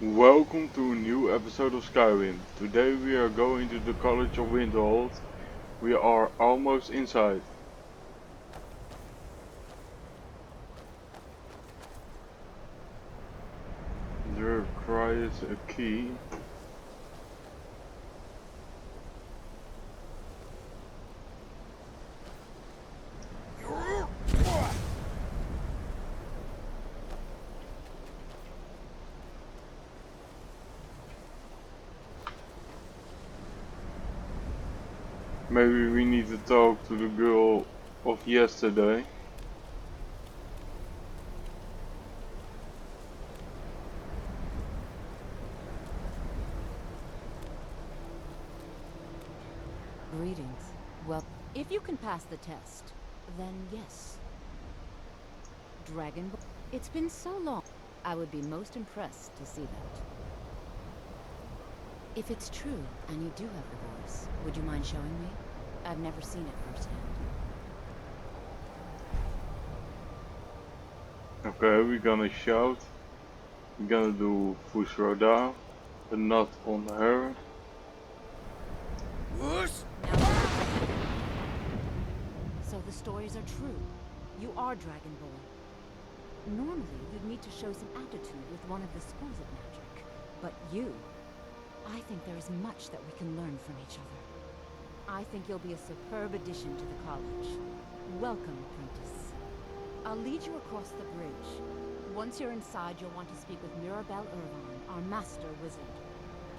Welcome to a new episode of Skyrim. Today we are going to the College of Winterhold. We are almost inside. There requires a key. Maybe we need to talk to the girl of yesterday. Greetings. Well, if you can pass the test, then yes. Dragon. It's been so long. I would be most impressed to see that. If it's true, and you do have the voice, would you mind showing me? I've never seen it firsthand. Okay, we're gonna shout. We're gonna do push Roda, but not on her. So the stories are true. You are Dragonborn. Normally, you'd need to show some aptitude with one of the schools of magic. But you... I think there is much that we can learn from each other. I think you'll be a superb addition to the college. Welcome, apprentice. I'll lead you across the bridge. Once you're inside, you'll want to speak with Mirabelle Irvine, our master wizard.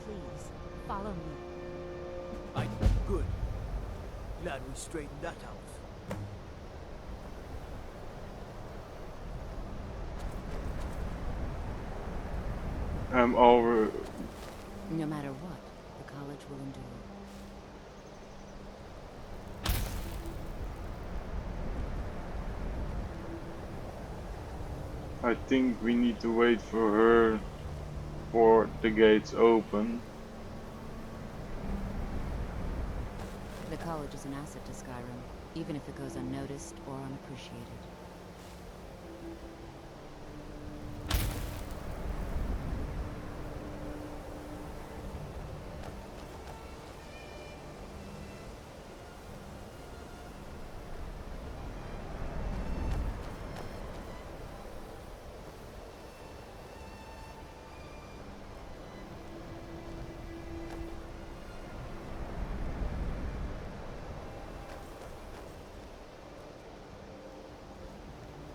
Please, follow me. Aye, good. Glad we straightened that out. I'm over. No matter what, the college will endure. I think we need to wait for her for the gates open. The college is an asset to Skyrim, even if it goes unnoticed or unappreciated.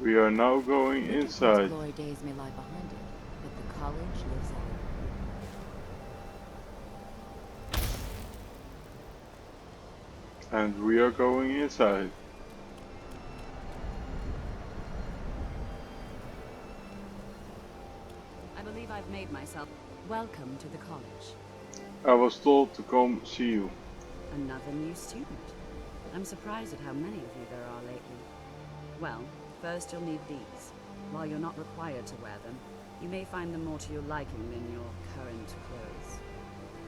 We are now going Winterhold's inside. glory days may lie behind it, but the college lives on. And we are going inside. I believe I've made myself welcome to the college. I was told to come see you. Another new student. I'm surprised at how many of you there are lately. Well, first you'll need these. While you're not required to wear them, you may find them more to your liking than your current clothes.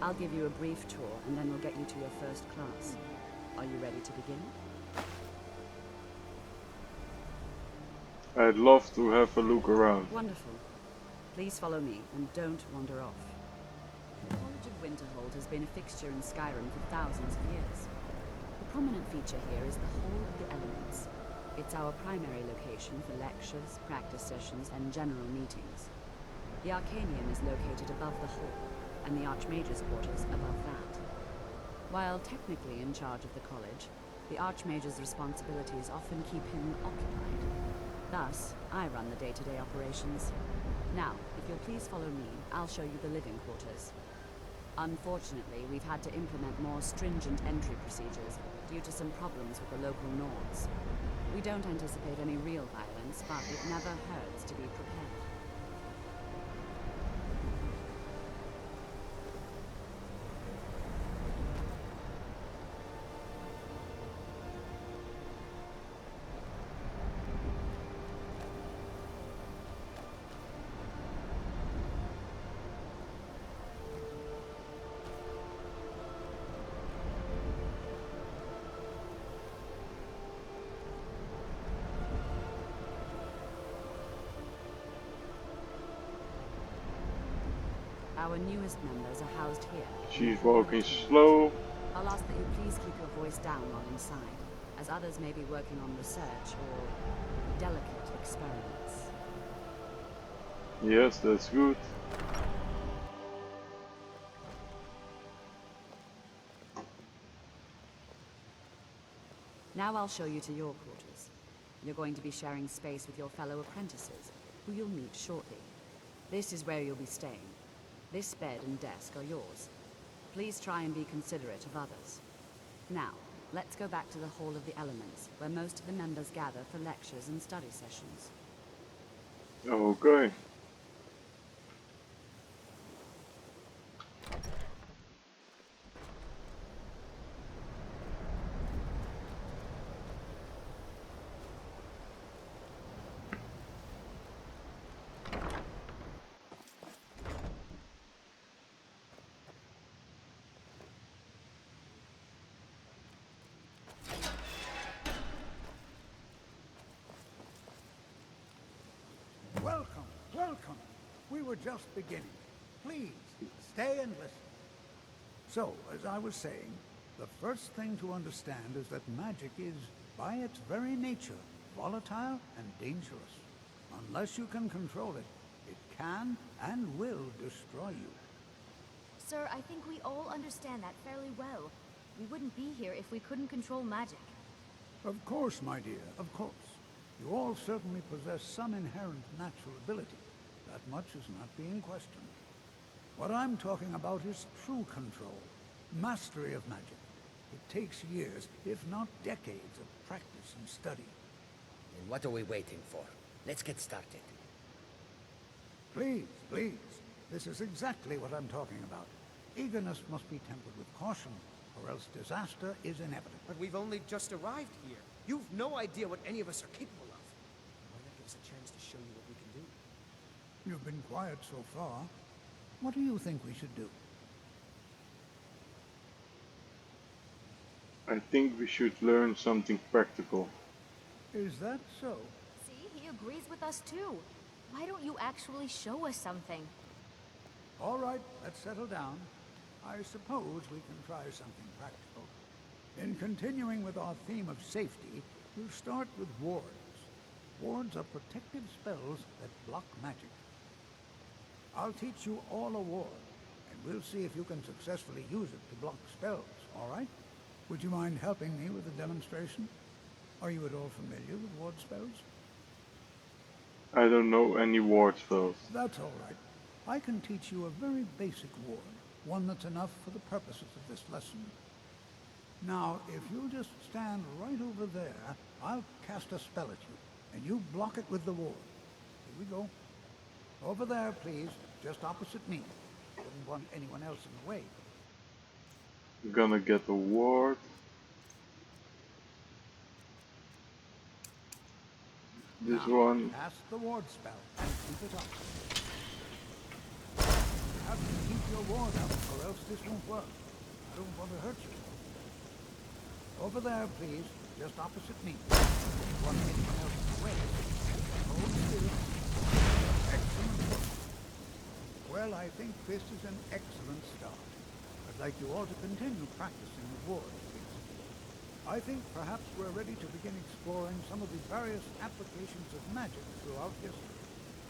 I'll give you a brief tour, and then we'll get you to your first class. Are you ready to begin? I'd love to have a look around. Wonderful. Please follow me, and don't wander off. The College of Winterhold has been a fixture in Skyrim for thousands of years. The prominent feature here is the Hall of the Elements. It's our primary location for lectures, practice sessions, and general meetings. The Arcanium is located above the hall, and the Archmage's quarters above that. While technically in charge of the college, the Archmage's responsibilities often keep him occupied. Thus, I run the day-to-day operations. Now, if you'll please follow me, I'll show you the living quarters. Unfortunately, we've had to implement more stringent entry procedures due to some problems with the local Nords. We don't anticipate any real violence, but it never hurts to be prepared. Our newest members are housed here. She's walking slow. I'll ask that you please keep your voice down while inside, as others may be working on research or delicate experiments. Yes, that's good. Now I'll show you to your quarters. You're going to be sharing space with your fellow apprentices, who you'll meet shortly. This is where you'll be staying. This bed and desk are yours. Please try and be considerate of others. Now, let's go back to the Hall of the Elements, where most of the members gather for lectures and study sessions. Okay. Welcome, welcome. We were just beginning. Please, stay and listen. So, as I was saying, the first thing to understand is that magic is, by its very nature, volatile and dangerous. Unless you can control it, it can and will destroy you. Sir, I think we all understand that fairly well. We wouldn't be here if we couldn't control magic. Of course, my dear, of course. You all certainly possess some inherent natural ability. That much is not being questioned. What I'm talking about is true control, mastery of magic. It takes years, if not decades, of practice and study. And what are we waiting for? Let's get started. Please, please. This is exactly what I'm talking about. Eagerness must be tempered with caution, or else disaster is inevitable. But we've only just arrived here. You've no idea what any of us are capable of. Why not give us a chance to show you what we can do? You've been quiet so far. What do you think we should do? I think we should learn something practical. Is that so? See, he agrees with us too. Why don't you actually show us something? All right, let's settle down. I suppose we can try something practical. In continuing with our theme of safety, we'll start with wards. Wards are protective spells that block magic. I'll teach you all a ward, and we'll see if you can successfully use it to block spells, all right? Would you mind helping me with the demonstration? Are you at all familiar with ward spells? I don't know any ward spells. That's all right. I can teach you a very basic ward, one that's enough for the purposes of this lesson. Now, if you'll just stand right over there, I'll cast a spell at you, and you block it with the ward. Here we go. Over there, please, just opposite me. Wouldn't want anyone else in the way. I'm gonna get a ward. This Now, one. cast the ward spell, and keep it up. You have to keep your ward up, or else this won't work. I don't want to hurt you. Over there, please, just opposite me. Don't want anyone else in the way. Hold still. Excellent work. Well, I think this is an excellent start. I'd like you all to continue practicing the wards, please. I think perhaps we're ready to begin exploring some of the various applications of magic throughout history.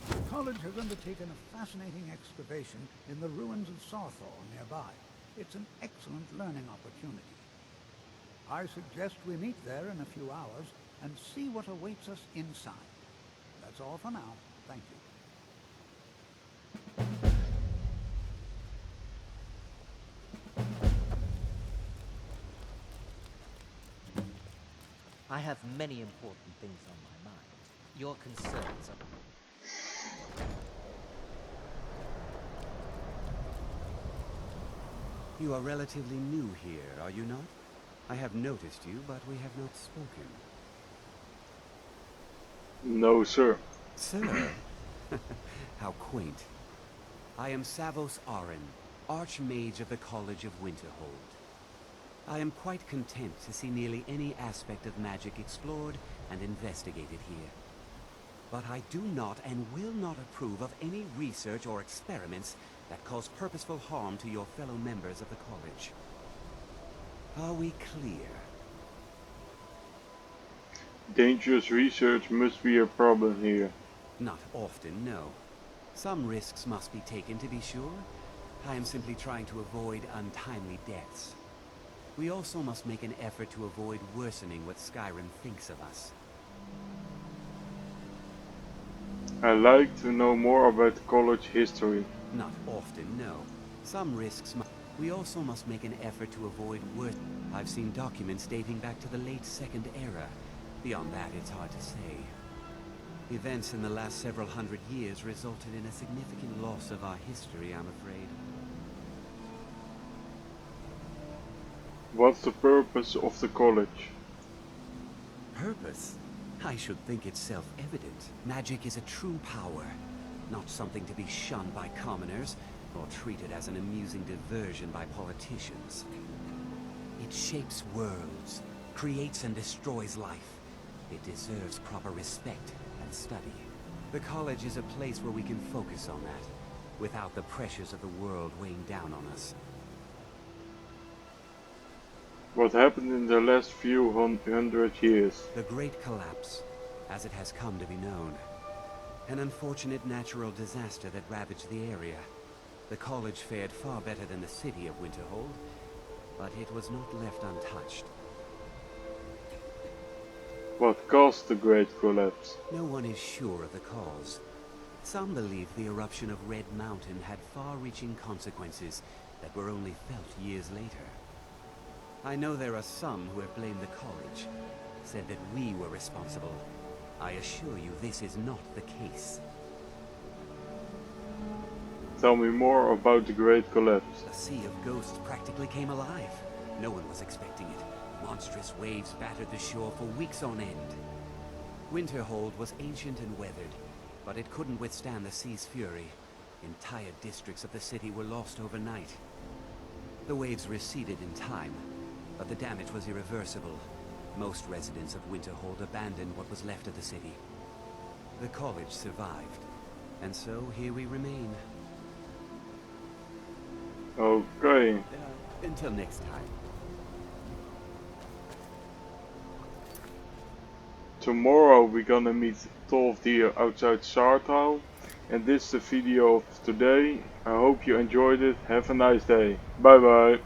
The college has undertaken a fascinating excavation in the ruins of Sarthor nearby. It's an excellent learning opportunity. I suggest we meet there in a few hours and see what awaits us inside. That's all for now. Thank you. I have many important things on my mind. Your concerns are... You are relatively new here, are you not? I have noticed you, but we have not spoken. No, sir. Sir? How quaint. I am Savos Arin, Archmage of the College of Winterhold. I am quite content to see nearly any aspect of magic explored and investigated here. But I do not and will not approve of any research or experiments that cause purposeful harm to your fellow members of the college. Are we clear? Dangerous research must be a problem here. Not often, no. Some risks must be taken, to be sure. I am simply trying to avoid untimely deaths. We also must make an effort to avoid worsening what Skyrim thinks of us. I'd like to know more about the college history. Not often, no. Some risks we also must make an effort to avoid worse. I've seen documents dating back to the late Second Era. Beyond that, it's hard to say. Events in the last several hundred years resulted in a significant loss of our history, I'm afraid. What's the purpose of the college? Purpose? I should think it's self-evident. Magic is a true power, not something to be shunned by commoners, or treated as an amusing diversion by politicians. It shapes worlds, creates and destroys life. It deserves proper respect and study. The college is a place where we can focus on that, without the pressures of the world weighing down on us. What happened in the last few hundred years? The Great Collapse, as it has come to be known. An unfortunate natural disaster that ravaged the area. The college fared far better than the city of Winterhold, but it was not left untouched. What caused the Great Collapse? No one is sure of the cause. Some believe the eruption of Red Mountain had far-reaching consequences that were only felt years later. I know there are some who have blamed the college, said that we were responsible. I assure you this is not the case. Tell me more about the Great Collapse. The Sea of Ghosts practically came alive. No one was expecting it. Monstrous waves battered the shore for weeks on end. Winterhold was ancient and weathered, but it couldn't withstand the sea's fury. Entire districts of the city were lost overnight. The waves receded in time, but the damage was irreversible. Most residents of Winterhold abandoned what was left of the city. The college survived, and so here we remain. Okay. Until next time. Tomorrow we're gonna meet Tolf here outside Sartau. And this is the video of today. I hope you enjoyed it. Have a nice day. Bye bye.